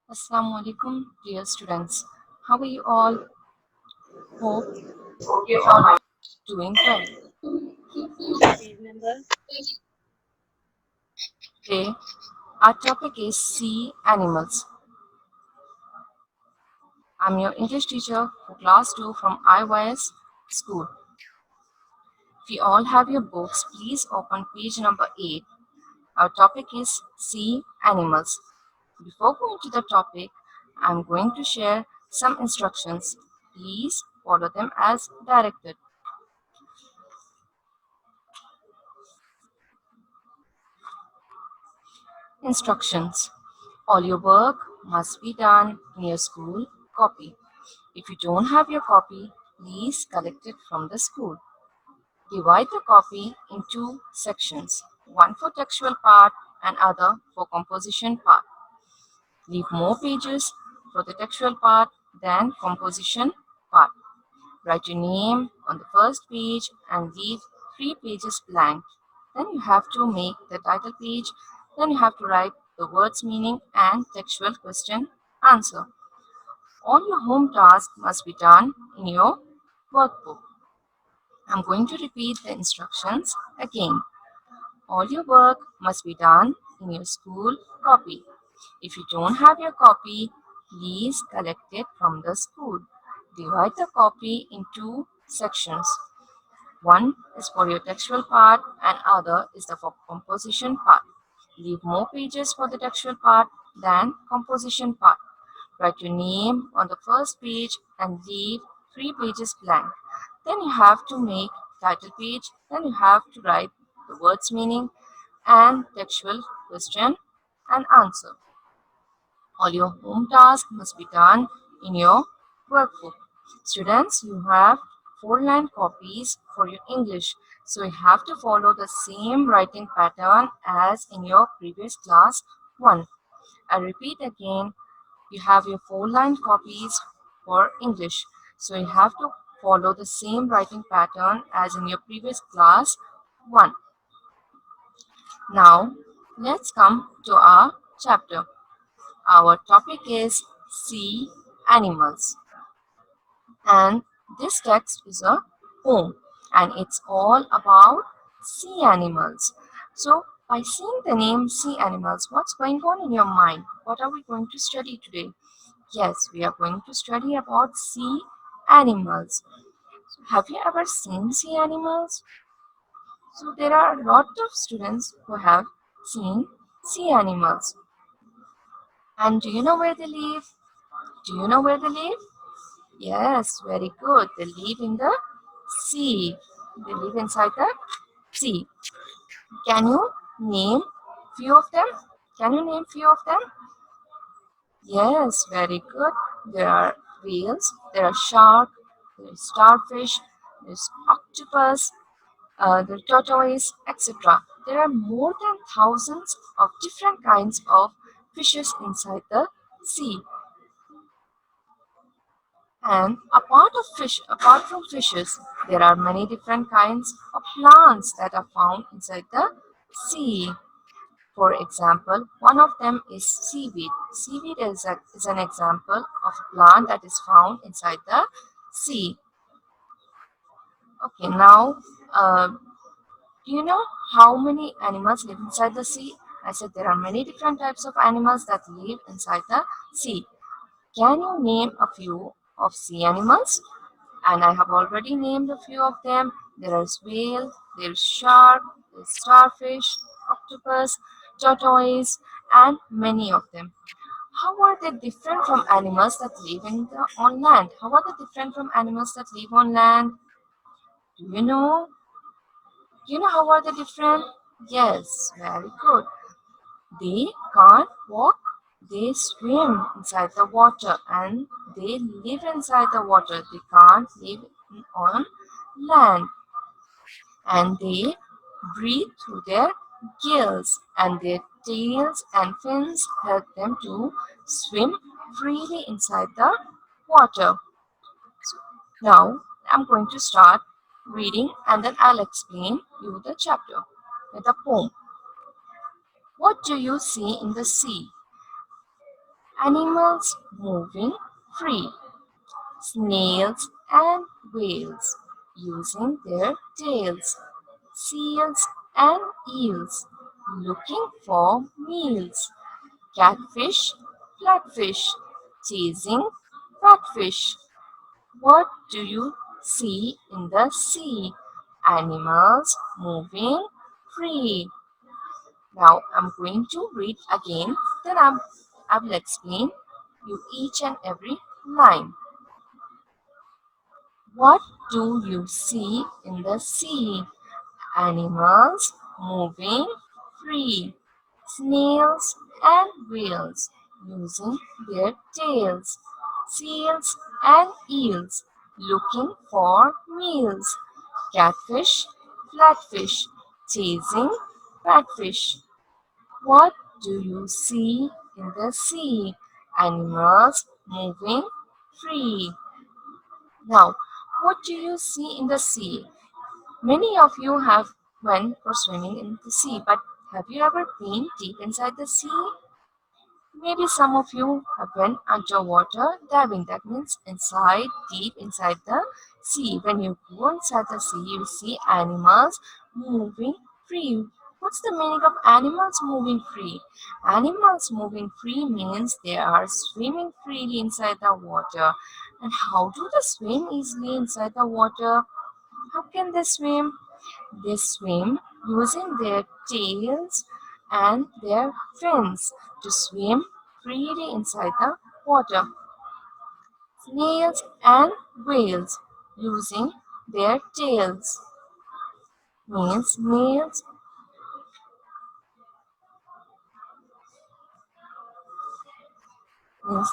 Assalamu alaikum, dear students. How are you all? Hope you all are doing well. Remember, Today, our topic is sea animals. I'm your English teacher for class 2 from IYS school. If you all have your books, please open page number 8. Our topic is sea animals. Before going to the topic, I'm going to share some instructions. Please follow them as directed. Instructions. All your work must be done in your school copy. If you don't have your copy, please collect it from the school. Divide the copy in two sections, one for textual part and other for composition part. Leave more pages for the textual part than composition part. Write your name on the first page and leave 3 pages blank. Then you have to make the title page. Then you have to write the words meaning and textual question answer. All your home tasks must be done in your workbook. I'm going to repeat the instructions again. All your work must be done in your school copy. If you don't have your copy, please collect it from the school. Divide the copy in two sections. One is for your textual part and other is the for composition part. Leave more pages for the textual part than composition part. Write your name on the first page and leave 3 pages blank. Then you have to make title page. Then you have to write the words meaning and textual question and answer. All your home tasks must be done in your workbook. Students, you have 4-line copies for your English. So you have to follow the same writing pattern as in your previous class 1. I repeat again, you have your 4-line copies for English. So you have to follow the same writing pattern as in your previous class 1. Now, let's come to our chapter. Our topic is sea animals, and this text is a poem, and it's all about sea animals. So, by seeing the name sea animals, what's going on in your mind? What are we going to study today? Yes, we are going to study about sea animals. So have you ever seen sea animals? So, there are a lot of students who have seen sea animals. And do you know where they live? Do you know where they live? Yes, very good. They live in the sea. They live inside the sea. Can you name few of them? Can you name few of them? Yes, very good. There are whales, there are shark, there is starfish, there is octopus, the tortoise, etc. There are more than thousands of different kinds of fishes inside the sea. And apart from fishes, there are many different kinds of plants that are found inside the sea. For example, one of them is seaweed. Seaweed is an example of a plant that is found inside the sea. Okay, now, uh, do you know how many animals live inside the sea? I said there are many different types of animals that live inside the sea. Can you name a few of sea animals? And I have already named a few of them. There is whale, there is shark, there is starfish, octopus, tortoise, and many of them. How are they different from animals that live on land? How are they different from animals that live on land? Do you know? Do you know how are they different? Yes, very good. They can't walk, they swim inside the water and they live inside the water. They can't live on land and they breathe through their gills and their tails and fins help them to swim freely inside the water. So now I'm going to start reading and then I'll explain you the chapter with a poem. What do you see in the sea? Animals moving free. Snails and whales using their tails. Seals and eels looking for meals. Catfish, flatfish chasing fatfish. What do you see in the sea? Animals moving free. Now I'm going to read again, then I will explain you each and every line. What do you see in the sea? Animals moving free. Snails and whales using their tails. Seals and eels looking for meals. Catfish, flatfish chasing fatfish. What do you see in the sea? Animals moving free. Now, what do you see in the sea? Many of you have went for swimming in the sea, but have you ever been deep inside the sea? Maybe some of you have been underwater diving. That means inside, deep inside the sea. When you go inside the sea, you see animals moving free. What's the meaning of animals moving free? Animals moving free means they are swimming freely inside the water. And how do they swim easily inside the water? How can they swim? They swim using their tails and their fins to swim freely inside the water. Snails and whales using their tails. Means snails means,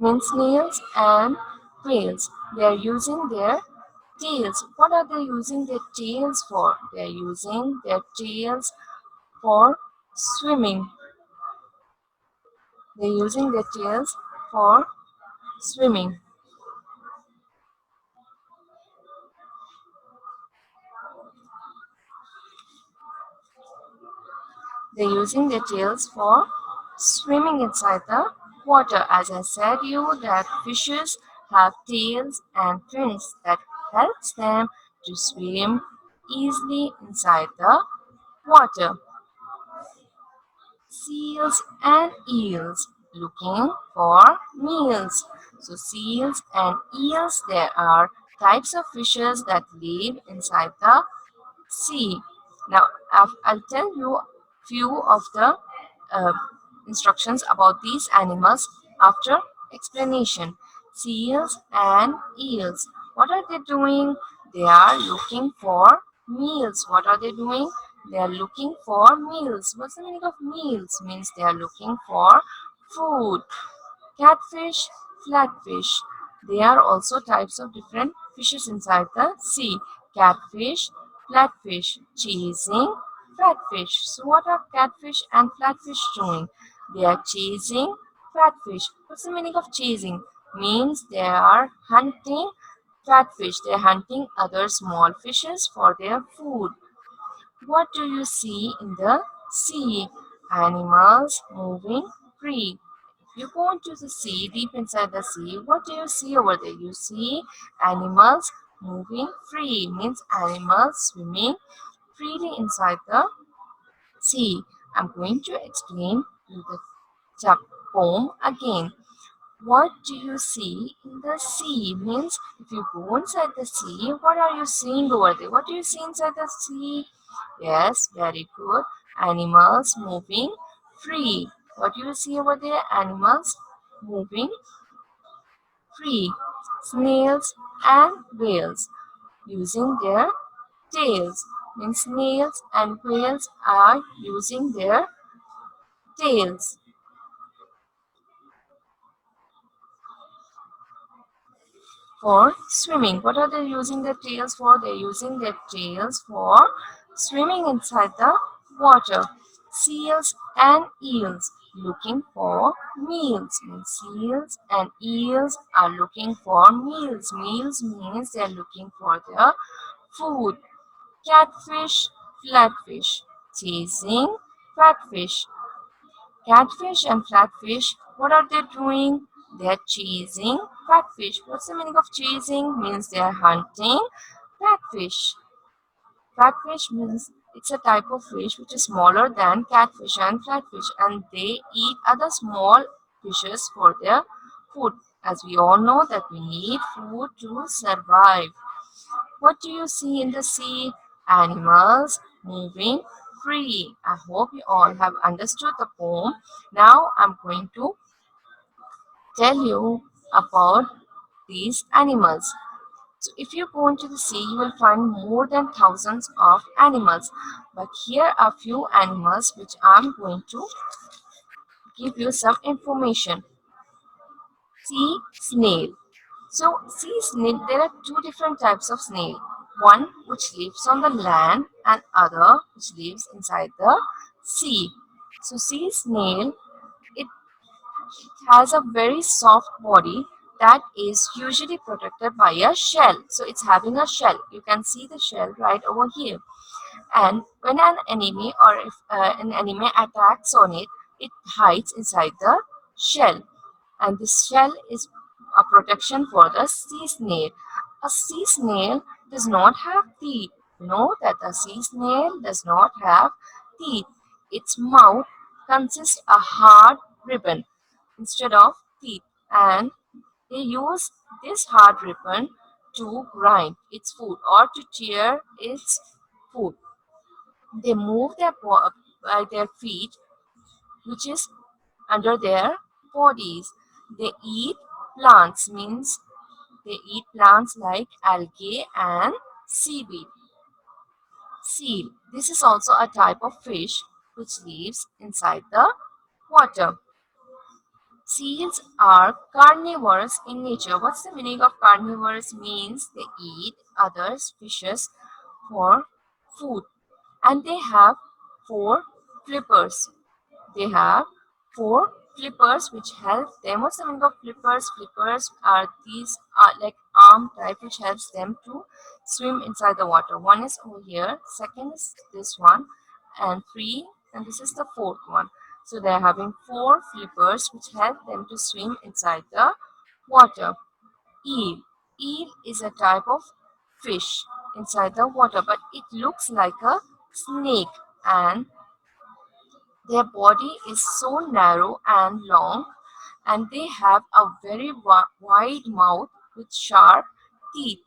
means snails and whales. They are using their tails. What are they using their tails for? They are using their tails for swimming. They're using their tails for swimming. They're using their tails for swimming inside the water. As I said you that fishes have tails and fins that helps them to swim easily inside the water. Seals and eels looking for meals. So seals and eels, there are types of fishes that live inside the sea. Now I'll tell you few of the uh, instructions about these animals after explanation. Seals and eels. What are they doing? They are looking for meals. What are they doing? They are looking for meals. What's the meaning of meals? Means they are looking for food. Catfish, flatfish. They are also types of different fishes inside the sea. Catfish, flatfish, chasing fatfish. So what are catfish and flatfish doing? They are chasing fatfish. What's the meaning of chasing? Means they are hunting fatfish. They are hunting other small fishes for their food. What do you see in the sea? Animals moving free. If you go into the sea, deep inside the sea, what do you see over there? You see animals moving free, means animals swimming freely inside the sea. I'm going to explain you the poem again. What do you see in the sea? Means if you go inside the sea, what are you seeing over there? What do you see inside the sea? Yes, very good. Animals moving free. What do you see over there? Animals moving free. Snails and whales using their tails. Means snails and whales are using their tails for swimming. What are they using their tails for? They're using their tails for swimming inside the water. Seals and eels looking for meals. Means seals and eels are looking for meals. Meals means they're looking for their food. Catfish, flatfish chasing flatfish. Catfish and flatfish, what are they doing? They are chasing flatfish. What's the meaning of chasing? Means they are hunting flatfish. Flatfish means it's a type of fish which is smaller than catfish and flatfish, and they eat other small fishes for their food. As we all know that we need food to survive. What do you see in the sea? Animals moving free. I hope you all have understood the poem. Now I'm going to tell you about these animals. So if you go into the sea, you will find more than thousands of animals. But here are few animals which I'm going to give you some information. Sea snail. So sea snail, there are two different types of snail. One which lives on the land and other which lives inside the sea. So sea snail, it has a very soft body that is usually protected by a shell. So it's having a shell. You can see the shell right over here. And when an enemy or if an enemy attacks on it, it hides inside the shell. And this shell is a protection for the sea snail. A sea snail does not have teeth. Know that a sea snail does not have teeth. Its mouth consists a hard ribbon instead of teeth, and they use this hard ribbon to grind its food or to tear its food. They move by their feet, which is under their bodies. They eat plants, means they eat plants like algae and seaweed. Seal. This is also a type of fish which lives inside the water. Seals are carnivores in nature. What's the meaning of carnivores? Means they eat others fishes for food, and they have four flippers. They have four flippers which help them. What's the meaning of flippers? Flippers are these like arm type which helps them to swim inside the water. One is over here, second is this one, and three, and this is the fourth one. So they are having four flippers which help them to swim inside the water. Eel. Eel is a type of fish inside the water, but it looks like a snake, and their body is so narrow and long, and they have a very wide mouth with sharp teeth.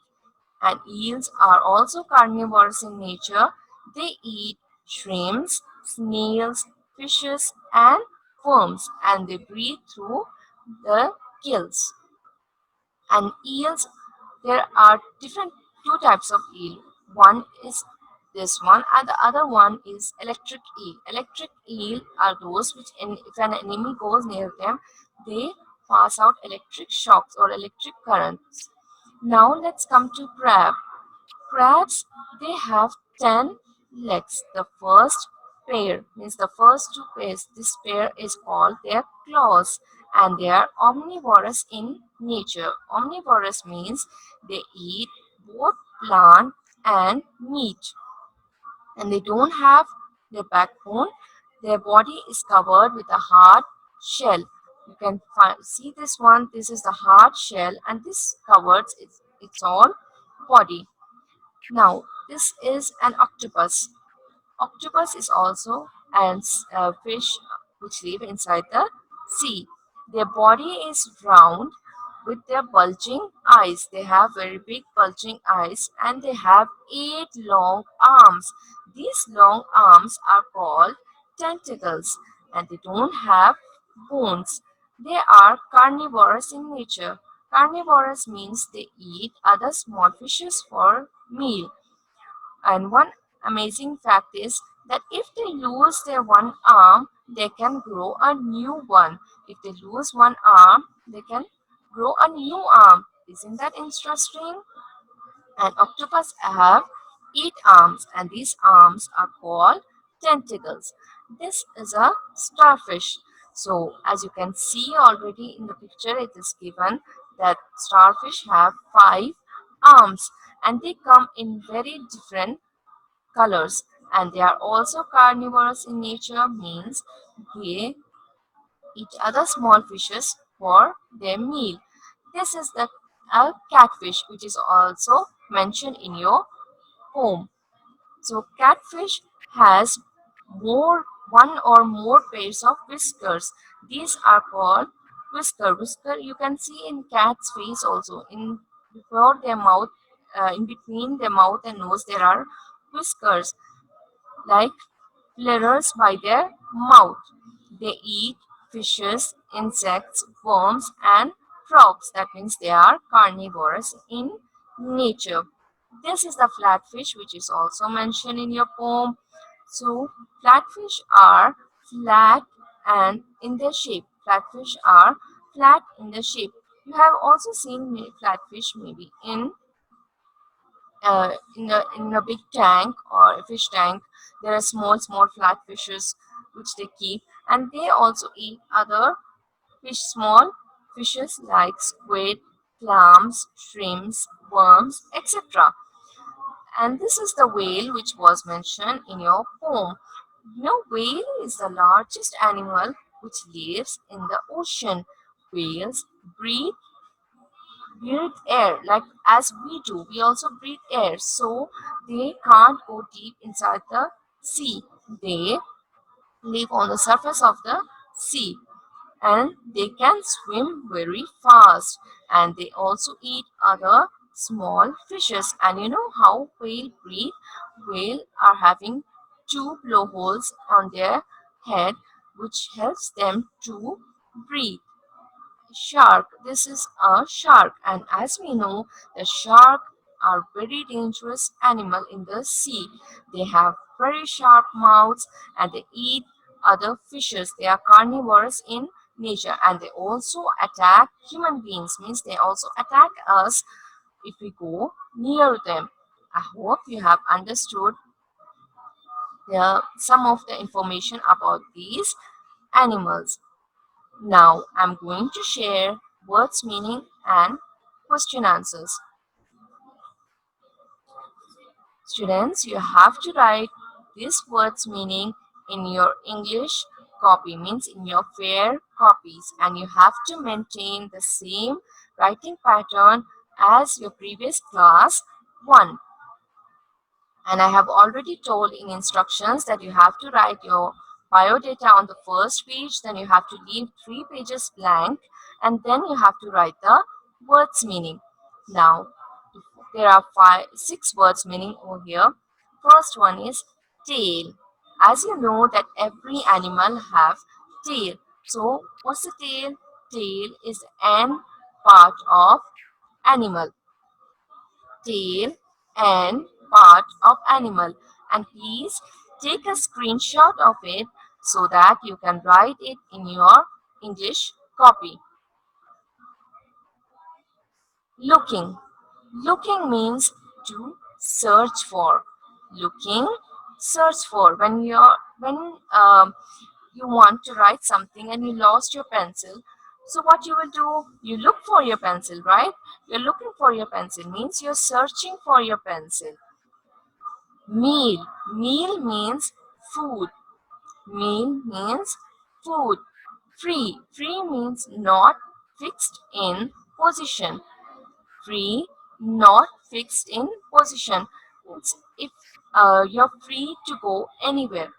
And eels are also carnivores in nature. They eat shrimps, snails, fishes, and worms, and they breathe through the gills. And eels, there are different two types of eel. One is this one, and the other one is electric eel. Electric eel are those which if an enemy goes near them, they pass out electric shocks or electric currents. Now let's come to crab. Crabs, they have 10 legs. The first pair means the first two pairs. This pair is called their claws, and they are omnivorous in nature. Omnivorous means they eat both plant and meat, and they don't have their backbone. Their body is covered with a hard shell. You can see this one. This is the hard shell, and this covers its all body. Now, this is an octopus. Octopus is also a fish which live inside the sea. Their body is round with their bulging eyes. They have very big bulging eyes, and they have 8 long arms. These long arms are called tentacles, and they don't have bones. They are carnivorous in nature. Carnivorous means they eat other small fishes for meal. And one amazing fact is that if they lose their one arm, they can grow a new one. If they lose one arm, they can grow a new arm. Isn't that interesting? And octopus have 8 arms, and these arms are called tentacles. This is a starfish. So as you can see already in the picture, it is given that starfish have 5 arms, and they come in very different colors. and they are also carnivorous in nature, means they eat other small fishes for their meal. This is the catfish, which is also mentioned in your poem. So catfish has one or more pairs of whiskers. These are called whisker. Whisker you can see in cat's face also. In before their mouth, in between their mouth and nose, there are whiskers like flares by their mouth. They eat fishes, insects, worms, and frogs. That means they are carnivorous in nature. This is the flatfish, which is also mentioned in your poem. So, flatfish are flat and in their shape. Flatfish are flat in the shape. You have also seen flatfish maybe in a big tank or a fish tank. There are small flat fishes which they keep, and they also eat other small fishes like squid, clams, shrimps, worms, etc. And this is the whale which was mentioned in your poem. Whale is the largest animal which lives in the ocean. Whales breathe air like as we do. We also breathe air, so they can't go deep inside the sea. They live on the surface of the sea, and they can swim very fast, and they also eat other small fishes. And you know how whale breathe? Whale are having two blowholes on their head, which helps them to breathe. Shark. This is a shark, and as we know, the shark are very dangerous animal in the sea. They have very sharp mouths and they eat other fishes. They are carnivorous in nature, and they also attack human beings. Means they also attack us if we go near them. I hope you have understood some of the information about these animals. Now I'm going to share words meaning and question answers. Students, you have to write these words meaning in your English copy, means in your fair copies, and you have to maintain the same writing pattern as your previous class 1. And I have already told in instructions that you have to write your biodata on the first page, then you have to leave 3 pages blank, and then you have to write the words meaning. Now, there are 6 words meaning over here. First one is tail. As you know that every animal have tail. So, what's the tail? Tail is an part of animal. Tail and part of animal, and please take a screenshot of it so that you can write it in your English copy. Looking. Looking means to search for. Looking, search for. When you want to write something and you lost your pencil, so what you will do? You look for your pencil, right? You're looking for your pencil means you're searching for your pencil. Meal. Meal means food. Meal means food. Free. Free means not fixed in position. Free, not fixed in position. Means if you're free to go anywhere.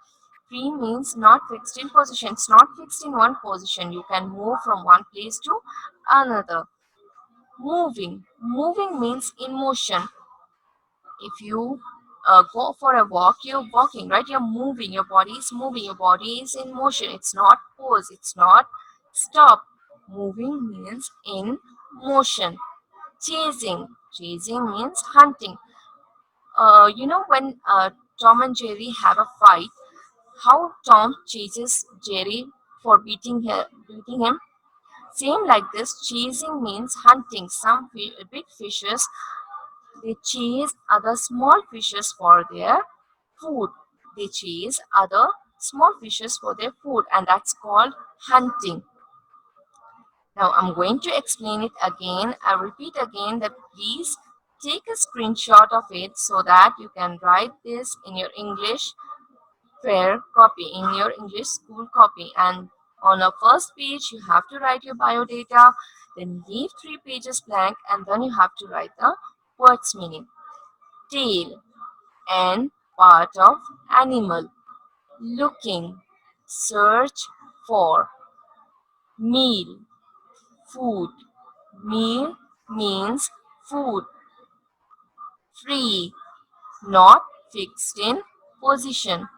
Free means not fixed in position. It's not fixed in one position. You can move from one place to another. Moving. Moving means in motion. If you go for a walk, you're walking, right? You're moving, your body is moving, your body is in motion. It's not pause, it's not stop. Moving means in motion. Chasing. Chasing means hunting. When Tom and Jerry have a fight, how Tom chases Jerry for beating him. Same like this, chasing means hunting. Some big fishes, they chase other small fishes for their food. They chase other small fishes for their food, and that's called hunting. Now I'm going to explain it again. I repeat again that please take a screenshot of it so that you can write this in your English fair copy, in your English school copy. And on a first page, you have to write your biodata, then leave 3 pages blank, and then you have to write the words meaning. Tail, and part of animal. Looking, search for. Meal, food. Meal means food. Free, not fixed in position.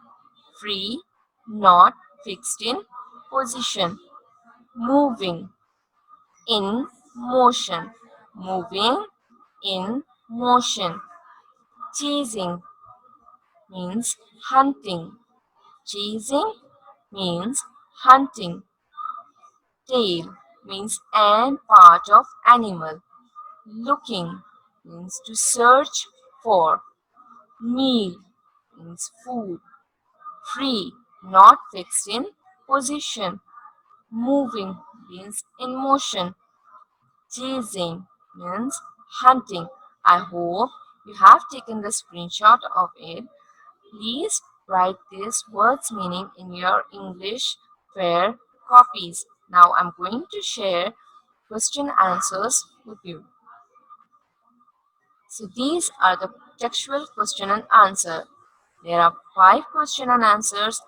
Free, not fixed in position. Moving, in motion. Moving, in motion. Chasing means hunting. Chasing means hunting. Tail means an part of animal. Looking means to search for. Meal means food. Free, not fixed in position. Moving means in motion. Chasing means hunting. I hope you have taken the screenshot of it. Please write these words meaning in your English fair copies. Now I'm going to share question answers with you. So these are the textual question and answer. There are 5 question and answers,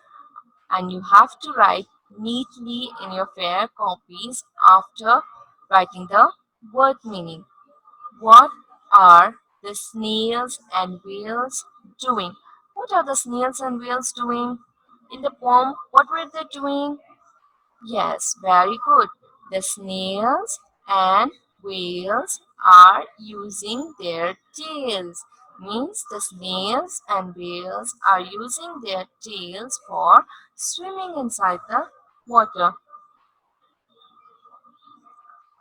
and you have to write neatly in your fair copies after writing the word meaning. What are the snails and whales doing? What are the snails and whales doing? In the poem, what were they doing? Yes, very good. The snails and whales are using their tails. Means the snails and whales are using their tails for swimming inside the water.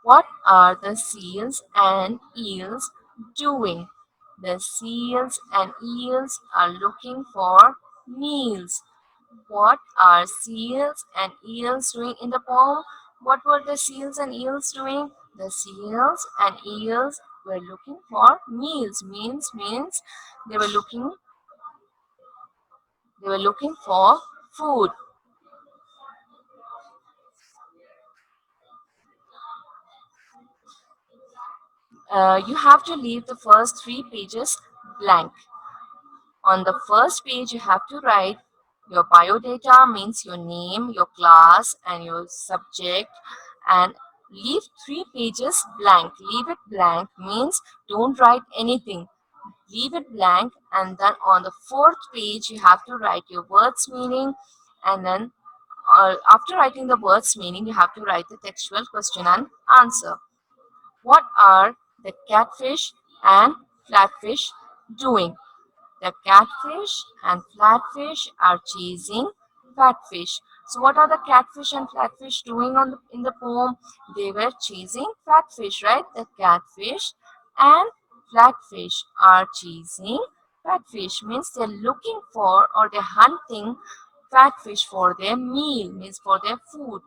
What are the seals and eels doing? The seals and eels are looking for meals. What are seals and eels doing in the poem? What were the seals and eels doing? The seals and eels were looking for meals. Means they were looking for food. You have to leave the first 3 pages blank. On the first page, you have to write your biodata, means your name, your class, and your subject, and leave 3 pages blank. Leave it blank means don't write anything. Leave it blank, and then on the fourth page, you have to write your words meaning, and then after writing the words meaning, you have to write the textual question and answer. What are the catfish and flatfish doing? The catfish and flatfish are chasing fatfish. So what are the catfish and flatfish doing in the poem? They were chasing fatfish, right? The catfish and flatfish are chasing fatfish. Means they're looking for, or they're hunting fatfish for their meal, means for their food.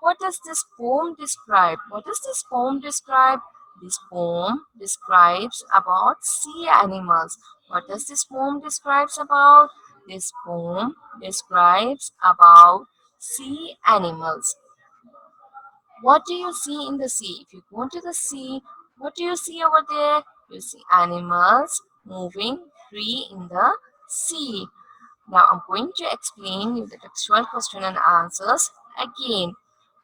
What does this poem describe? What does this poem describe? This poem describes about sea animals. What does this poem describes about? This poem describes about sea animals. What do you see in the sea? If you go to the sea, what do you see over there? You see animals moving free in the sea. Now I'm going to explain you the textual question and answers again.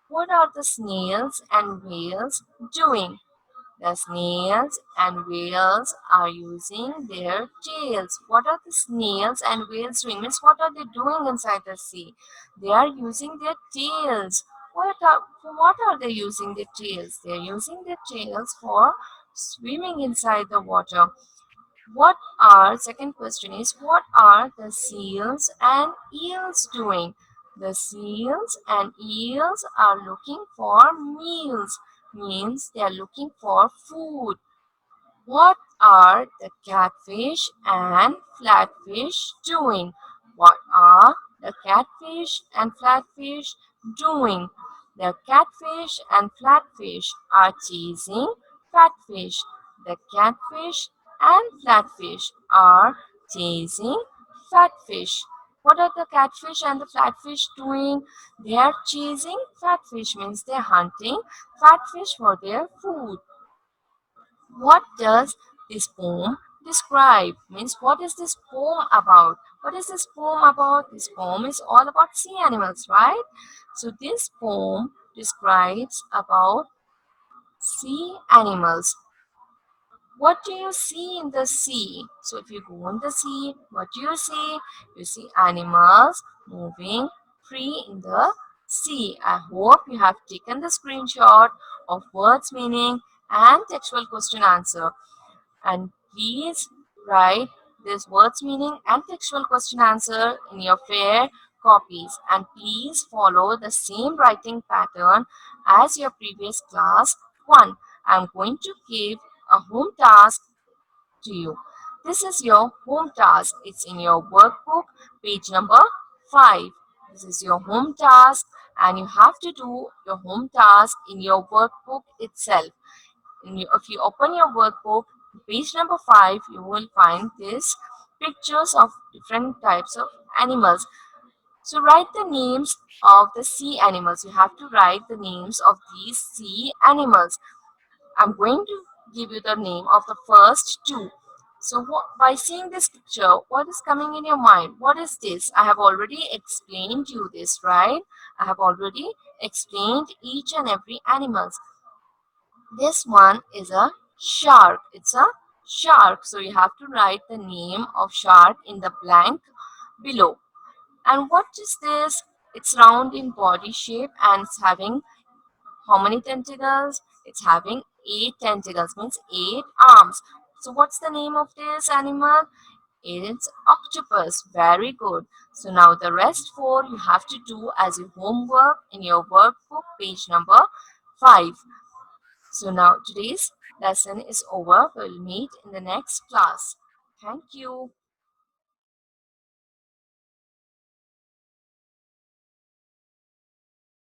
What are the snails and whales doing? The snails and whales are using their tails. What are the snails and whales doing? Means what are they doing inside the sea? They are using their tails. For what are they using their tails? They are using their tails for swimming inside the water. Second question is, what are the seals and eels doing? The seals and eels are looking for meals, means they are looking for food. What are the catfish and flatfish doing? What are the catfish and flatfish doing? The catfish and flatfish are chasing fatfish. The catfish and flatfish are chasing fatfish. What are the catfish and the flatfish doing? They are chasing fatfish, means they are hunting fatfish for their food. What does this poem describe? Means what is this poem about? What is this poem about? This poem is all about sea animals, right? So this poem describes about sea animals. What do you see in the sea? So if you go in the sea, what do you see? You see animals moving free in the sea. I hope you have taken the screenshot of words meaning and textual question answer. And please write this words meaning and textual question answer in your fair copies. And please follow the same writing pattern as your previous class 1. I'm going to give a home task to you. This is your home task. It's in your workbook, page number 5. This is your home task, and you have to do your home task in your workbook itself. If you open your workbook, page number 5, you will find this pictures of different types of animals. So write the names of the sea animals. You have to write the names of these sea animals. I'm going to give you the name of the first two. So by seeing this picture, what is coming in your mind? What is this? I have already explained you this, right? I have already explained each and every animals. This one is a shark. It's a shark. So you have to write the name of shark in the blank below. And what is this? It's round in body shape and it's having how many tentacles? It's having 8 tentacles, means 8 arms. So what's the name of this animal? It's octopus. Very good. So now the rest 4 you have to do as your homework in your workbook, page number 5. So now today's lesson is over. We'll meet in the next class. Thank you.